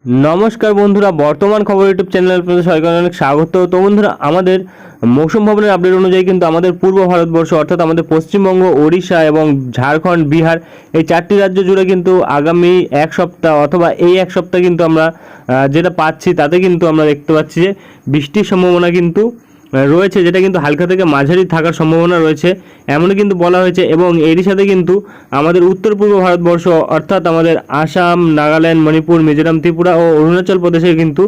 नमस्कार बंधुरा बर्तमान खबर यूट्यूब चैनल আপনাদের সবাইকে অনেক স্বাগত। তো বন্ধুরা আমাদের মৌসুম ভবনের আপডেট অনুযায়ী কিন্তু আমাদের পূর্ব ভারতবর্ষ অর্থাৎ আমাদের পশ্চিমবঙ্গ, ওড়িশা এবং ঝাড়খণ্ড, বিহার এই চারটি রাজ্য জুড়ে কিন্তু আগামী এক সপ্তাহ অথবা এই এক সপ্তাহ কিন্তু আমরা যেটা পাচ্ছি তাতে কিন্তু আমরা দেখতে পাচ্ছি যে বৃষ্টির সম্ভাবনা কিন্তু রয়েছে, যেটা কিন্তু হালকা থেকে মাঝারি থাকার সম্ভাবনা রয়েছে এমনই কিন্তু বলা হয়েছে। এবং এরই সাথে কিন্তু আমাদের উত্তর পূর্ব ভারতবর্ষ অর্থাৎ আমাদের আসাম, নাগাল্যান্ড, মণিপুর, মিজোরাম, ত্রিপুরা ও অরুণাচল প্রদেশে কিন্তু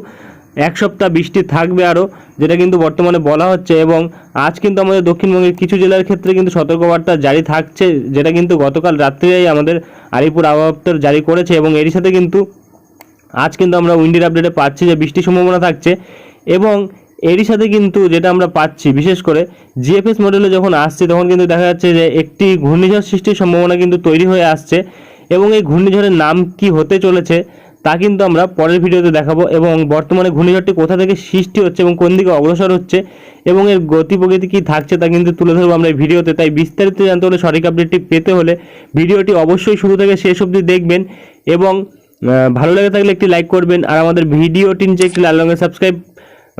এক সপ্তাহ বৃষ্টি থাকবে আরও, যেটা কিন্তু বর্তমানে বলা হচ্ছে। এবং আজ কিন্তু আমাদের দক্ষিণবঙ্গের কিছু জেলার ক্ষেত্রে কিন্তু সতর্কবার্তা জারি থাকছে, যেটা কিন্তু গতকাল রাত্রেই আমাদের আলিপুর আবহাওয়া দপ্তর জারি করেছে। এবং এরই সাথে কিন্তু আজ কিন্তু আমরা উইন্ডির আপডেটে পাচ্ছি যে বৃষ্টির সম্ভাবনা থাকছে। এবং এরই সাথে কিন্তু যেটা আমরা পাচ্ছি বিশেষ করে জিএফএস মডেলে যখন আসছে তখন কিন্তু দেখা যাচ্ছে যে একটি ঘূর্ণিঝড় সৃষ্টির সম্ভাবনা কিন্তু তৈরি হয়ে আসছে। এবং এই ঘূর্ণিঝড়ের নাম কি হতে চলেছে তা কিন্তু আমরা পরের ভিডিওতে দেখাবো। এবং বর্তমানে ঘূর্ণিঝড়টি কোথা থেকে সৃষ্টি হচ্ছে এবং কোন দিকে অগ্রসর হচ্ছে এবং এর গতি প্রকৃতি কী থাকছে তা কিন্তু তুলে ধরবো আমরা এই ভিডিওতে। তাই বিস্তারিত জানতে হলে, সঠিক আপডেটটি পেতে হলে ভিডিওটি অবশ্যই শুরু থেকে শেষ অবধি দেখবেন। এবং ভালো লেগে থাকলে একটি লাইক করবেন, আর আমাদের ভিডিওটির নিচে একটি লাল রঙের সাবস্ক্রাইব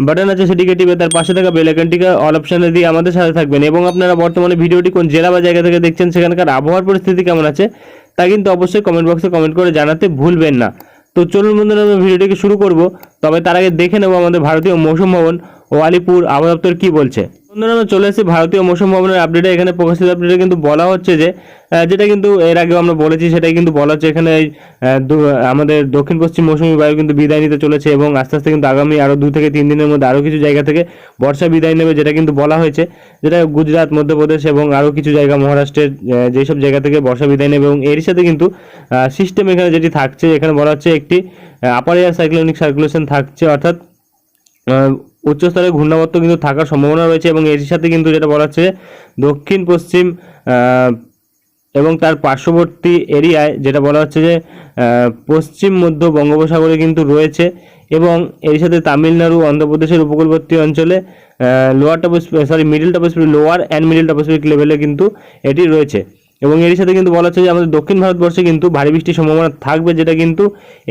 বাটন আছে সেটিকে টিপে তার পাশে থাকা বেল আইকনটিকে অল অপশনে দিয়ে আমাদের সাথে থাকবেন। এবং আপনারা বর্তমানে ভিডিওটি কোন জেলা বা জায়গা থেকে দেখছেন, সেখানকার আবহাওয়ার পরিস্থিতি কেমন আছে তা কিন্তু অবশ্যই কমেন্ট বক্সে কমেন্ট করে জানাতে ভুলবেন না। তো চলুন বন্ধুরা, আমরা ভিডিওটিকে শুরু করব। তবে তার আগে দেখে নেব আমাদের ভারতীয় মৌসুম ভবন ও আলিপুর আবহাওয়া দপ্তর কী বলছে। বন্ধুরা আমরা চলে এসেছি ভারতীয় মৌসুম ভবনের আপডেটে। এখানে প্রকাশিত আপডেটে কিন্তু বলা হচ্ছে যে যেটা কিন্তু এর আগেও আমরা বলেছি সেটাই কিন্তু বলা হচ্ছে, এখানে আমাদের দক্ষিণ পশ্চিম মৌসুমী বায়ু কিন্তু বিদায় নিতে চলেছে এবং আস্তে আস্তে কিন্তু আগামী আরও 2 থেকে 3 দিনের মধ্যে আরও কিছু জায়গা থেকে বর্ষা বিদায় নেবে, যেটা কিন্তু বলা হয়েছে, যেটা গুজরাট, মধ্যপ্রদেশ এবং আরও কিছু জায়গা মহারাষ্ট্রের যেসব জায়গা থেকে বর্ষা বিদায় নেবে। এবং এর সাথে কিন্তু সিস্টেম এখানে যেটি থাকছে, এখানে বলা হচ্ছে একটি আপার এয়ার সাইক্লোনিক সার্কুলেশন থাকছে, অর্থাৎ উচ্চস্তরে ঘূর্ণাবর্ত কিন্তু থাকার সম্ভাবনা রয়েছে। এবং এর সাথে কিন্তু যেটা বলা হচ্ছে দক্ষিণ পশ্চিম এবং তার পার্শ্ববর্তী এরিয়ায় যেটা বলা হচ্ছে যে পশ্চিম মধ্য বঙ্গোপসাগরে কিন্তু রয়েছে। এবং এর সাথে তামিলনাড়ু, অন্ধ্রপ্রদেশের উপকূলবর্তী অঞ্চলে লোয়ার অ্যান্ড মিডল টপোস্ফিরিক লেভেলে কিন্তু এটি রয়েছে। এবং এর সাথে কিন্তু বলা হচ্ছে যে আমাদের দক্ষিণ ভারতবর্ষে কিন্তু ভারী বৃষ্টির সম্ভাবনা থাকবে, যেটা কিন্তু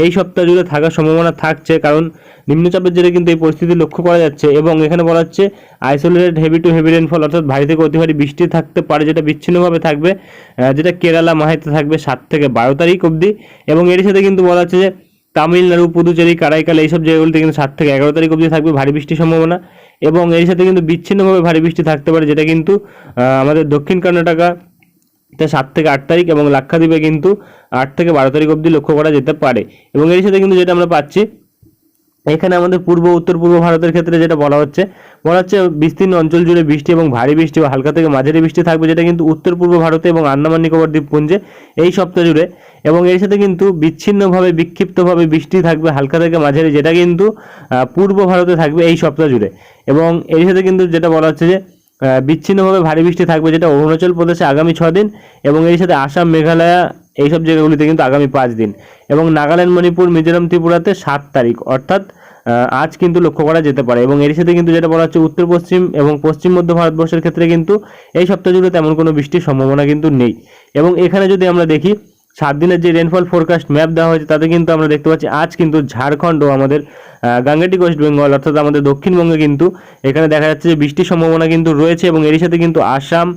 এই সপ্তাহ জুড়ে থাকার সম্ভাবনা থাকছে, কারণ নিম্নচাপের জেরে কিন্তু এই পরিস্থিতি লক্ষ্য করা যাচ্ছে। এবং এখানে বলা হচ্ছে isolated heavy two heavy rainfall, অর্থাৎ ভারী থেকে অতি ভারী বৃষ্টি থাকতে পারে, যেটা বিচ্ছিন্নভাবে থাকবে, যেটা কেরালা, মাহেতে থাকবে 7 থেকে 12 তারিখ অবধি। এবং এর সাথে কিন্তু বলা হচ্ছে যে তামিলনাড়ু, পুদুচেরি, কারাইকাল এইসব জায়গাগুলিতে কিন্তু 7 থেকে 11 তারিখ অবধি থাকবে ভারী বৃষ্টির সম্ভাবনা। এবং এর সাথে কিন্তু বিচ্ছিন্নভাবে ভারী বৃষ্টি থাকতে পারে, যেটা কিন্তু আমাদের দক্ষিণ কর্ণাটকা 7 থেকে 8 তারিখ এবং লাক্ষাদ্বীপে কিন্তু 8 থেকে 12 তারিখ অবধি লক্ষ্য করা যেতে পারে। এবং এর সাথে কিন্তু যেটা আমরা পাচ্ছি এখানে আমাদের পূর্ব উত্তর পূর্ব ভারতের ক্ষেত্রে যেটা বলা হচ্ছে বিস্তীর্ণ অঞ্চল জুড়ে বৃষ্টি এবং ভারী বৃষ্টি বা হালকা থেকে মাঝারি বৃষ্টি থাকবে, যেটা কিন্তু উত্তর পূর্ব ভারতে এবং আন্দামান নিকোবর দ্বীপপুঞ্জে এই সপ্তাহ জুড়ে। এবং এর সাথে কিন্তু বিচ্ছিন্নভাবে বিক্ষিপ্তভাবে বৃষ্টি থাকবে হালকা থেকে মাঝারি, যেটা কিন্তু পূর্ব ভারতে থাকবে এই সপ্তাহ জুড়ে। এবং এর সাথে কিন্তু যেটা বলা হচ্ছে যে বিচ্ছিন্নভাবে ভারী বৃষ্টি থাকবে, যেটা অরুণাচল প্রদেশে আগামী 6 দিন এবং এর সাথে আসাম, মেঘালয় এইসব জায়গাগুলিতে কিন্তু আগামী 5 দিন। এবং নাগাল্যান্ড, মণিপুর, মিজোরাম, ত্রিপুরাতে 7 তারিখ অর্থাৎ আজ কিন্তু লক্ষ্য করা যেতে পারে। এবং এর সাথে কিন্তু যেটা বলা হচ্ছে উত্তর পশ্চিম এবং পশ্চিম মধ্য ভারতবর্ষের ক্ষেত্রে কিন্তু এই সপ্তাহ জুড়ে তেমন কোনো বৃষ্টির সম্ভাবনা কিন্তু নেই। এবং এখানে যদি আমরা দেখি 7 দিনের যে রেনফল ফোরকাস্ট ম্যাপ দেওয়া হয়েছে তাতে কিন্তু আমরা দেখতে পাচ্ছি আজ কিন্তু ঝাড়খণ্ড ও আমাদের গাঙ্গেটিক ওয়েস্ট বেঙ্গল অর্থাৎ আমাদের দক্ষিণবঙ্গে কিন্তু এখানে দেখা যাচ্ছে যে বৃষ্টির সম্ভাবনা কিন্তু রয়েছে। এবং এর সাথে কিন্তু আসাম,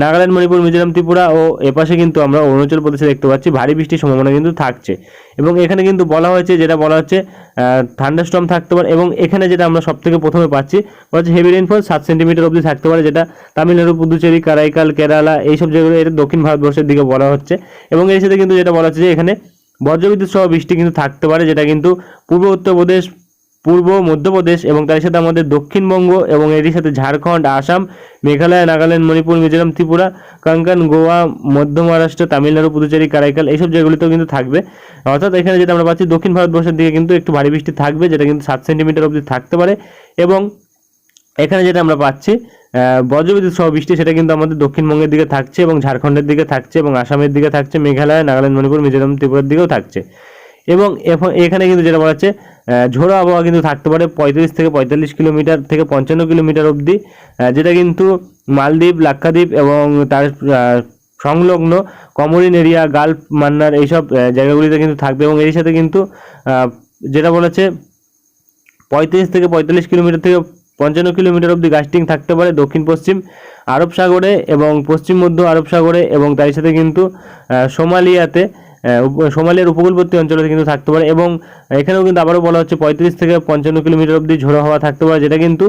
নাগাল্যান্ড, মণিপুর, মিজোরাম, ত্রিপুরা ও এপাশে কিন্তু আমরা অরুণাচল প্রদেশে দেখতে পাচ্ছি ভারী বৃষ্টির সম্ভাবনা কিন্তু থাকছে। এবং এখানে কিন্তু বলা হয়েছে, যেটা বলা হচ্ছে থান্ডারস্টর্ম থাকতে পারে। এবং এখানে যেটা আমরা সব থেকে প্রথমে পাচ্ছি হচ্ছে হেভি রেনফল 7 সেন্টিমিটার অবধি থাকতে পারে, যেটা তামিলনাড়ু, পুদুচেরি, কারাইকাল, কেরালা এইসব জায়গাগুলো এটা দক্ষিণ ভারতবর্ষের দিকে বলা হচ্ছে। এবং এর সাথে কিন্তু যেটা বলা হচ্ছে যে এখানে বজ্রবিদ্যুৎ সহ বৃষ্টি কিন্তু থাকতে পারে, যেটা কিন্তু পূর্ব উত্তরপ্রদেশ, পূর্ব মধ্যপ্রদেশ এবং তার সাথে আমাদের দক্ষিণবঙ্গ এবং এর সাথে ঝাড়খণ্ড, আসাম, মেঘালয়, নাগাল্যান্ড, মণিপুর, মিজোরাম, ত্রিপুরা, কঙ্কন, গোয়া, মধ্য মহারাষ্ট্র, তামিলনাড়ু, পুদুচেরি, কারাইকাল এইসব জায়গাগুলিতেও কিন্তু থাকবে। অর্থাৎ এখানে যেটা আমরা পাচ্ছি দক্ষিণ ভারতবর্ষের দিকে কিন্তু একটু ভারী বৃষ্টি থাকবে, যেটা কিন্তু 7 সেন্টিমিটার অবধি থাকতে পারে। এবং এখানে যেটা আমরা পাচ্ছি বজ্রবিদ্যুৎ সহ বৃষ্টি, সেটা কিন্তু আমাদের দক্ষিণবঙ্গের দিকে থাকছে এবং ঝাড়খণ্ডের দিকে থাকছে এবং আসামের দিকে থাকছে, মেঘালয়, নাগাল্যান্ড, মণিপুর, মিজোরাম, ত্রিপুরার দিকেও থাকছে। এবং এখানে কিন্তু যেটা বলা হচ্ছে ঝোড়ো আবহাওয়া কিন্তু থাকতে পারে 35 থেকে 45 কিলোমিটার থেকে 55 কিলোমিটার অবধি, যেটা কিন্তু মালদ্বীপ, লাক্ষাদ্বীপ এবং তার সংলগ্ন কমোরিন এরিয়া, গালফ, মান্নার এইসব জায়গাগুলিতে কিন্তু থাকবে। এবং এর সাথে কিন্তু যেটা বলেছে 35 থেকে 45 কিলোমিটার থেকে 55 কিলোমিটার অবধি গাস্টিং থাকতে পারে দক্ষিণ পশ্চিম আরব সাগরে এবং পশ্চিম মধ্য আরব সাগরে, এবং তার সাথে কিন্তু সোমালিয়াতে সোমালিয়ার উপকূলবর্তী অঞ্চলে কিন্তু থাকতে পারে। এবং এখানেও কিন্তু আবারও বলা হচ্ছে 35 থেকে 55 কিলোমিটার অবধি ঝোড়ো হাওয়া থাকতে পারে, যেটা কিন্তু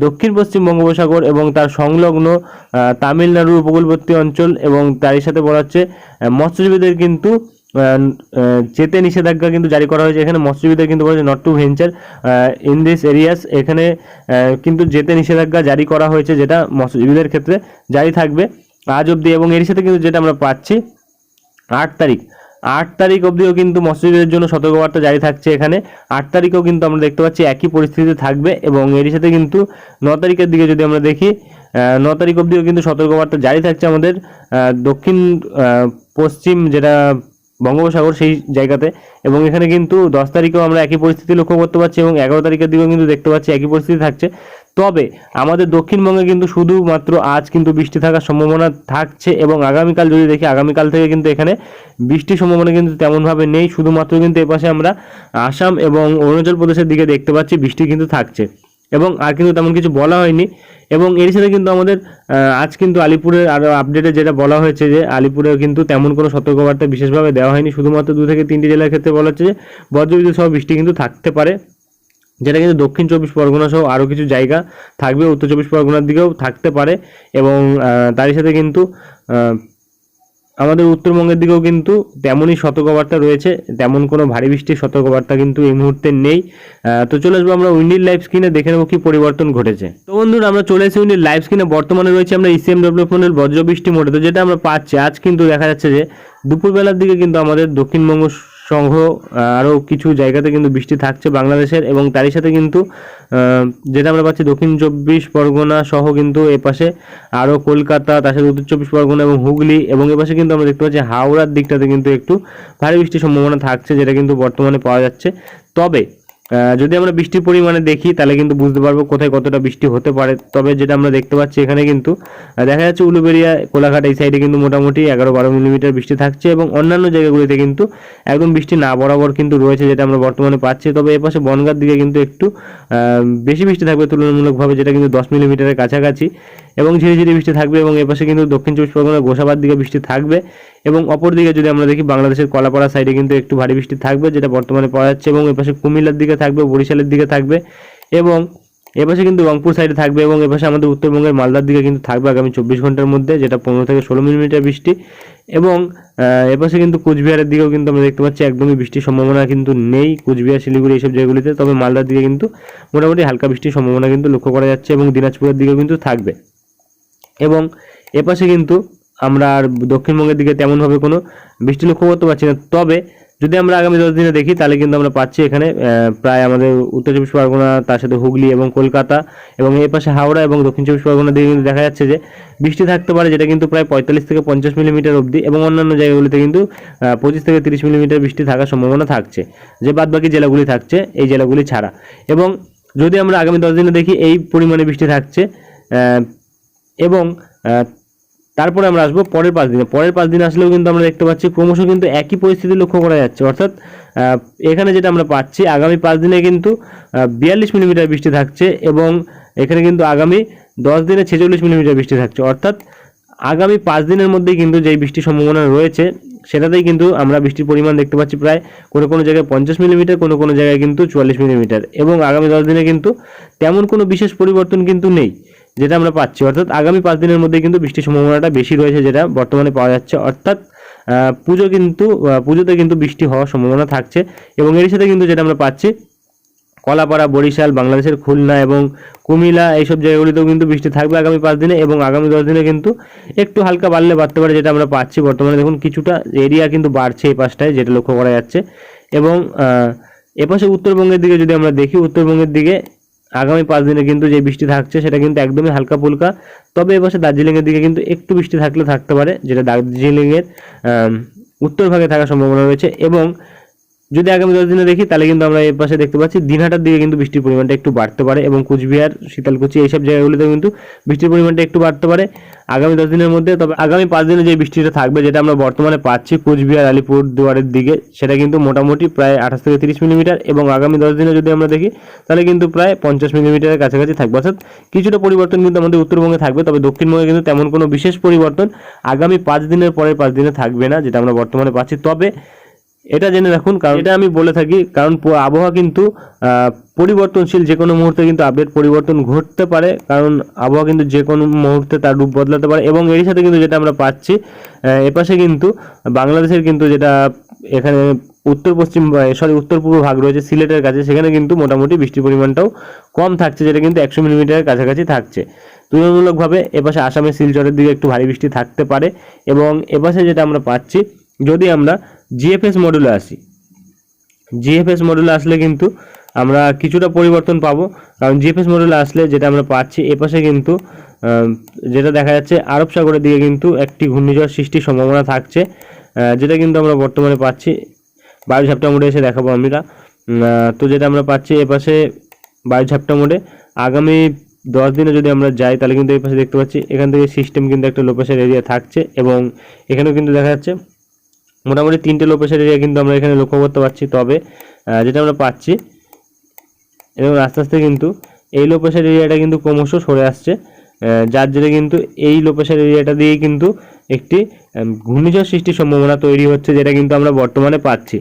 দক্ষিণ পশ্চিম বঙ্গোপসাগর এবং তার সংলগ্ন তামিলনাড়ুর উপকূলবর্তী অঞ্চল, এবং তার সাথে বলা হচ্ছে মৎস্যজীবীদের কিন্তু যেতে নিষেধাজ্ঞা কিন্তু জারি করা হয়েছে। এখানে মৎস্যজীবীদের কিন্তু বলা হয়েছে not to venture in this areas, এখানে কিন্তু যেতে নিষেধাজ্ঞা জারি করা হয়েছে, যেটা মৎস্যজীবীদের ক্ষেত্রে জারি থাকবে আজ অবধি। এবং এর সাথে কিন্তু যেটা আমরা পাচ্ছি 8 তারিখ অবধিও কিন্তু মৎস্যজীবীদের জন্য সতর্কবার্তা জারি থাকছে। এখানে 8 তারিখেও কিন্তু আমরা দেখতে পাচ্ছি একই পরিস্থিতি থাকবে, এবং এর সাথে কিন্তু 9 তারিখের দিকে যদি আমরা দেখি 9 তারিখ অবধিও কিন্তু সতর্কবার্তা জারি থাকছে আমাদের দক্ষিণ পশ্চিম যেটা বঙ্গোপসাগর সেই জায়গাতে। এবং এখানে কিন্তু 10 তারিখেও আমরা একই পরিস্থিতি লক্ষ্য করতে পারছি, এবং 11 তারিখের দিকেও কিন্তু দেখতে পাচ্ছি একই পরিস্থিতি থাকছে। তবে আমাদের দক্ষিণবঙ্গে কিন্তু শুধুমাত্র আজ কিন্তু বৃষ্টি থাকার সম্ভাবনা থাকছে, এবং আগামীকাল যদি দেখি আগামীকাল থেকে কিন্তু এখানে বৃষ্টির সম্ভাবনা কিন্তু তেমনভাবে নেই। শুধুমাত্র কিন্তু এপাশে আমরা আসাম এবং অরুণাচল প্রদেশের দিকে দেখতে পাচ্ছি বৃষ্টি কিন্তু থাকছে, এবং আর কিন্তু তেমন কিছু বলা হয়নি। এবং এর সাথে কিন্তু আমাদের আজ কিন্তু আলিপুরের আরও আপডেটে যেটা বলা হয়েছে যে আলিপুরেও কিন্তু তেমন কোনো সতর্কবার্তা বিশেষভাবে দেওয়া হয়নি, শুধুমাত্র 2 থেকে 3টি জেলার ক্ষেত্রে বলা হচ্ছে যে বজ্রবিদ্যুৎ সহ বৃষ্টি কিন্তু থাকতে পারে, যেটা কিন্তু দক্ষিণ 24 পরগনা সহ আরও কিছু জায়গা থাকবে, উত্তর 24 পরগনার দিকেও থাকতে পারে। এবং তারই সাথে কিন্তু আমাদের উত্তরবঙ্গের দিকেও কিন্তু তেমনই সতর্কবার্তা রয়েছে, তেমন কোনো ভারী বৃষ্টির সতর্কবার্তা কিন্তু এই মুহূর্তে নেই। তো চলে আসবো আমরা উইন্ডির লাইভ স্ক্রিনে, দেখে নেবো কি পরিবর্তন ঘটেছে। তো বন্ধুরা আমরা চলে এসেছি উইন্ডির লাইভ স্ক্রিনে। বর্তমানে রয়েছে আমরা ইসিএম ডেভেলপমেন্টের বজ্রবৃষ্টি মোডে। তো যেটা আমরা পাচ্ছি আজ কিন্তু দেখা যাচ্ছে যে দুপুরবেলার দিকে কিন্তু আমাদের দক্ষিণবঙ্গ সংঘ আরও কিছু জায়গাতে কিন্তু বৃষ্টি থাকছে বাংলাদেশের, এবং তারই সাথে কিন্তু যেটা আমরা পাচ্ছি দক্ষিণ 24 পরগনা সহ কিন্তু এপাশে আরও কলকাতা, তার সাথে উত্তর 24 পরগনা এবং হুগলি, এবং এপাশে কিন্তু আমরা দেখতে পাচ্ছি হাওড়ার দিকটাতে কিন্তু একটু ভারী বৃষ্টির সম্ভাবনা থাকছে, যেটা কিন্তু বর্তমানে পাওয়া যাচ্ছে। তবে যদি আমরা বৃষ্টির পরিমাণে দেখি তাহলে কিন্তু বুঝতে পারবো কোথায় কতটা বৃষ্টি হতে পারে। তবে যেটা আমরা দেখতে পাচ্ছি এখানে কিন্তু দেখা যাচ্ছে উলুবেড়িয়া, কোলাঘাট এই সাইডে কিন্তু মোটামুটি 11-12 মিলিমিটার বৃষ্টি থাকছে, এবং অন্যান্য জায়গাগুলিতে কিন্তু একদম বৃষ্টি না বরাবর কিন্তু রয়েছে, যেটা আমরা বর্তমানে পাচ্ছি। তবে এপাশে বনগাঁর দিকে কিন্তু একটু বেশি বৃষ্টি থাকবে তুলনামূলকভাবে, যেটা কিন্তু 10 মিলিমিটারের কাছাকাছি, এবং ঝিরিঝিরি বৃষ্টি থাকবে। এবং এপাশে কিন্তু দক্ষিণ 24 পরগনার গোসাবার দিকে বৃষ্টি থাকবে, এবং অপর দিকে যদি আমরা দেখি বাংলাদেশের কলাপাড়া সাইডে কিন্তু একটু ভারী বৃষ্টি থাকবে, যেটা বর্তমানে পাওয়া যাচ্ছে। এবং এপাশে কুমিল্লার দিকে থাকবে, বরিশালের দিকে থাকবে, এবং এপাশে কিন্তু রংপুর সাইডে থাকবে, এবং এপাশে আমাদের উত্তরবঙ্গের মালদার দিকে কিন্তু থাকবে আগামী 24 ঘন্টার মধ্যে, যেটা 15 থেকে 16 মিলিমিটার বৃষ্টি। এবং এপাশে কিন্তু কুচবিহারের দিকেও কিন্তু আমরা দেখতে পাচ্ছি একদমই বৃষ্টির সম্ভাবনা কিন্তু নেই, কুচবিহার, শিলিগুড়ি এইসব জায়গাগুলিতে। তবে মালদার দিকে কিন্তু মোটামুটি হালকা বৃষ্টির সম্ভাবনা কিন্তু লক্ষ্য করা যাচ্ছে, এবং দিনাজপুরের দিকেও কিন্তু থাকবে। এবং এপাশে কিন্তু আমরা আর দক্ষিণবঙ্গের দিকে তেমনভাবে কোনো বৃষ্টি লক্ষ্য করতে পারছি না। তবে যদি আমরা আগামী 10 দিনে দেখি তাহলে কিন্তু আমরা পাচ্ছি এখানে প্রায় আমাদের উত্তর 24 পরগনা, তার সাথে হুগলি এবং কলকাতা, এবং এই পাশে হাওড়া এবং দক্ষিণ 24 পরগনা দিকে কিন্তু দেখা যাচ্ছে যে বৃষ্টি থাকতে পারে, যেটা কিন্তু প্রায় 45 থেকে 50 মিলিমিটার অবধি, এবং অন্যান্য জায়গাগুলিতে কিন্তু 25 থেকে 30 মিলিমিটার বৃষ্টি থাকার সম্ভাবনা থাকছে, যে বাদবাকি জেলাগুলি থাকছে এই জেলাগুলি ছাড়া। এবং যদি আমরা আগামী 10 দিনে দেখি এই পরিমাণে বৃষ্টি থাকছে, এবং তারপরে আমরা আসবো পরের 5 দিনে। পরের 5 দিন আসলেও কিন্তু আমরা দেখতে পাচ্ছি ক্রমশ কিন্তু একই পরিস্থিতি লক্ষ্য করা যাচ্ছে। অর্থাৎ এখানে যেটা আমরা পাচ্ছি আগামী 5 দিনে কিন্তু 42 মিলিমিটার বৃষ্টি থাকছে, এবং এখানে কিন্তু আগামী 10 দিনে 46 মিলিমিটার বৃষ্টি থাকছে। অর্থাৎ আগামী 5 দিনের মধ্যেই কিন্তু যেই বৃষ্টির সম্ভাবনা রয়েছে সেটাতেই কিন্তু আমরা বৃষ্টির পরিমাণ দেখতে পাচ্ছি প্রায় কোনো কোনো জায়গায় 50 মিলিমিটার, কোনো কোনো জায়গায় কিন্তু 44 মিলিমিটার। এবং আগামী 10 দিনে কিন্তু তেমন কোনো বিশেষ পরিবর্তন কিন্তু নেই, যেটা আমরা পাচ্ছি। অর্থাৎ আগামী 5 দিনের মধ্যে কিন্তু বৃষ্টির সম্ভাবনাটা বেশি রয়েছে, যেটা বর্তমানে পাওয়া যাচ্ছে। অর্থাৎ পুজোতে কিন্তু বৃষ্টি হওয়ার সম্ভাবনা থাকছে। এবং এর সাথে কিন্তু যেটা আমরা পাচ্ছি কলাপাড়া, বরিশাল, বাংলাদেশের খুলনা এবং কুমিল্লা এইসব জায়গাগুলিতেও কিন্তু বৃষ্টি থাকবে আগামী 5 দিনে, এবং আগামী 10 দিনে কিন্তু একটু হালকা বাড়লে বাড়তে পারে, যেটা আমরা পাচ্ছি। বর্তমানে দেখুন কিছুটা এরিয়া কিন্তু বাড়ছে এই পাশটায়, যেটা লক্ষ্য করা যাচ্ছে। এবং এপাশে উত্তরবঙ্গের দিকে যদি আমরা দেখি, উত্তরবঙ্গের দিকে আগামী 5 দিনে কিন্তু যে বৃষ্টি থাকছে সেটা কিন্তু একদমই হালকা ফুলকা। তবে এপাশে দার্জিলিংয়ের দিকে কিন্তু একটু বৃষ্টি থাকতে পারে, যেটা দার্জিলিংয়ের উত্তর ভাগে থাকার সম্ভাবনা রয়েছে। এবং যদি আগামী 10 দিনে দেখি তাহলে কিন্তু আমরা এই পাশে দেখতে পাচ্ছি দিনহাটার দিকে কিন্তু বৃষ্টির পরিমাণটা একটু বাড়তে পারে, এবং কুচবিহার, শীতলকুচি এইসব জায়গাগুলিতে কিন্তু বৃষ্টির পরিমাণটা একটু বাড়তে পারে। আগামী 10 দিনের মধ্যে। তবে আগামী 5 দিনে যে বৃষ্টিটা থাকবে, যেটা আমরা বর্তমানে পাচ্ছি কুচবিহার আলিপুরদুয়ারের দিকে, সেটা কিন্তু মোটামুটি প্রায় 28 থেকে 30 মিলিমিটার, এবং আগামী 10 দিনে যদি আমরা দেখি তাহলে কিন্তু প্রায় 50 মিলিমিটারের কাছাকাছি থাকবে। অর্থাৎ কিছুটা পরিবর্তন কিন্তু আমাদের উত্তরবঙ্গে থাকবে, তবে দক্ষিণবঙ্গে কিন্তু তেমন কোনো বিশেষ পরিবর্তন আগামী 5 দিনের পরের 5 দিনে থাকবে না, যেটা আমরা বর্তমানে পাচ্ছি। তবে এটা জেনে রাখুন, কারণ এটা আমি বলে থাকি, কারণ আবহাওয়া কিন্তু পরিবর্তনশীল, যে কোনো মুহূর্তে কিন্তু আপডেট পরিবর্তন ঘটতে পারে, কারণ আবহাওয়া কিন্তু যে কোনো মুহূর্তে তার রূপ বদলাতে পারে। এবং এর সাথে কিন্তু যেটা আমরা পাচ্ছি, এপাশে কিন্তু বাংলাদেশের কিন্তু যেটা এখানে উত্তর পূর্ব ভাগ রয়েছে সিলেটের কাছে, সেখানে কিন্তু মোটামুটি বৃষ্টির পরিমাণটাও কম থাকছে, যেটা কিন্তু 100 মিলিমিটারের কাছাকাছি থাকছে। তুলনামূলকভাবে এপাশে আসামের শিলচরের দিকে একটু ভারী বৃষ্টি থাকতে পারে। এবং এপাশে যেটা আমরা পাচ্ছি, যদি আমরা জিএফএস মডেলে আসি, জিএফএস মডেলে আসলে কিন্তু আমরা কিছুটা পরিবর্তন পাবো, কারণ জিএফএস মডেলে আসলে যেটা আমরা পাচ্ছি, এপাশে কিন্তু যেটা দেখা যাচ্ছে আরব সাগরের দিকে কিন্তু একটি ঘূর্ণিঝড় সৃষ্টির সম্ভাবনা থাকছে, যেটা কিন্তু আমরা বর্তমানে পাচ্ছি। 22 ঝাপটা মোডে এসে দেখাবো আমরা। তো যেটা আমরা পাচ্ছি এপাশে 22 ঝাপটা মোডে আগামী 10 দিনে যদি আমরা যাই, তাহলে কিন্তু এই পাশে দেখতে পাচ্ছি এখান থেকে সিস্টেম কিন্তু একটা লো প্রেশার এরিয়া থাকছে, এবং এখানেও কিন্তু দেখা যাচ্ছে মোটামুটি 3টে লো প্রেশার এরিয়া কিন্তু আমরা এখানে লক্ষ্য করতে পারছি। তবে যেটা আমরা পাচ্ছি, এবং আস্তে আস্তে কিন্তু এই লো প্রেশার এরিয়াটা কিন্তু ক্রমশ সরে আসছে, যার জেরে কিন্তু এই লো প্রেশার এরিয়াটা দিয়ে কিন্তু একটি ঘূর্ণিঝড় সৃষ্টির সম্ভাবনা তৈরি হচ্ছে, যেটা কিন্তু আমরা বর্তমানে পাচ্ছি।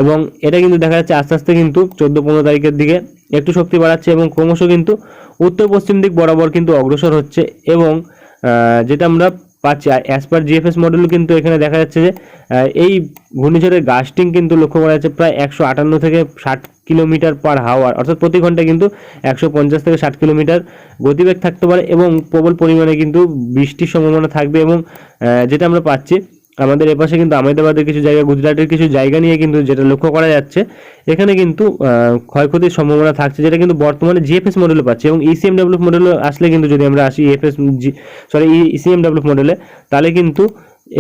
এবং এটা কিন্তু দেখা যাচ্ছে আস্তে আস্তে কিন্তু 14-15 তারিখের দিকে একটু শক্তি বাড়াচ্ছে, এবং ক্রমশ কিন্তু উত্তর পশ্চিম দিক বরাবর কিন্তু অগ্রসর হচ্ছে। এবং যেটা আমরা পাচ্ছি অ্যাজ পার জিএফএস মডেল, কিন্তু এখানে দেখা যাচ্ছে যে এই ঘূর্ণিঝড়ের গাস্টিং কিন্তু লক্ষ্য করা যাচ্ছে প্রায় 158 থেকে 60 কিলোমিটার পার হাওয়ার, অর্থাৎ প্রতি ঘন্টায় কিন্তু 150 থেকে 60 কিলোমিটার গতিবেগ থাকতে পারে, এবং প্রবল পরিমাণে কিন্তু বৃষ্টির সম্ভাবনা থাকবে। এবং যেটা আমরা পাচ্ছি আমাদের এপাশে কিন্তু আহমেদাবাদের কিছু জায়গা, গুজরাটের কিছু জায়গা নিয়ে কিন্তু যেটা লক্ষ্য করা যাচ্ছে, এখানে কিন্তু ক্ষয়ক্ষতির সম্ভাবনা থাকছে, যেটা কিন্তু বর্তমানে জিএফএস মডেলে পাচ্ছি। এবং ইসিএমডব্লিউ মডেলে আসলে কিন্তু যদি আমরা আসি ইসিএমডব্লিউ মডেলে, তাহলে কিন্তু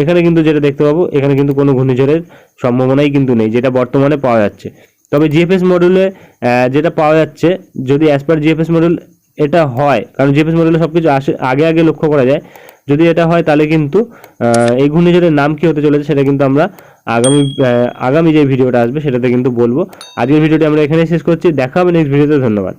এখানে কিন্তু যেটা দেখতে পাবো, এখানে কিন্তু কোনো ঘূর্ণিঝড়ের সম্ভাবনাই কিন্তু নেই, যেটা বর্তমানে পাওয়া যাচ্ছে। তবে জিএফএস মডেলে যেটা পাওয়া যাচ্ছে, যদি অ্যাজ পার জিএফএস মডেল এটা হয়, কারণ জিএফএস মডেলে সব কিছু আগে লক্ষ্য করা যায়, যদি এটা হয় তাহলে কিন্তু এই ঘূর্ণিঝড়ের নাম কি হতে চলেছে সেটা কিন্তু আমরা আগামী যে ভিডিওটা আসবে সেটাতে কিন্তু বলবো। আজকের ভিডিওটি আমরা এখানে শেষ করছি, দেখা হবে নেক্সট ভিডিওতে। ধন্যবাদ।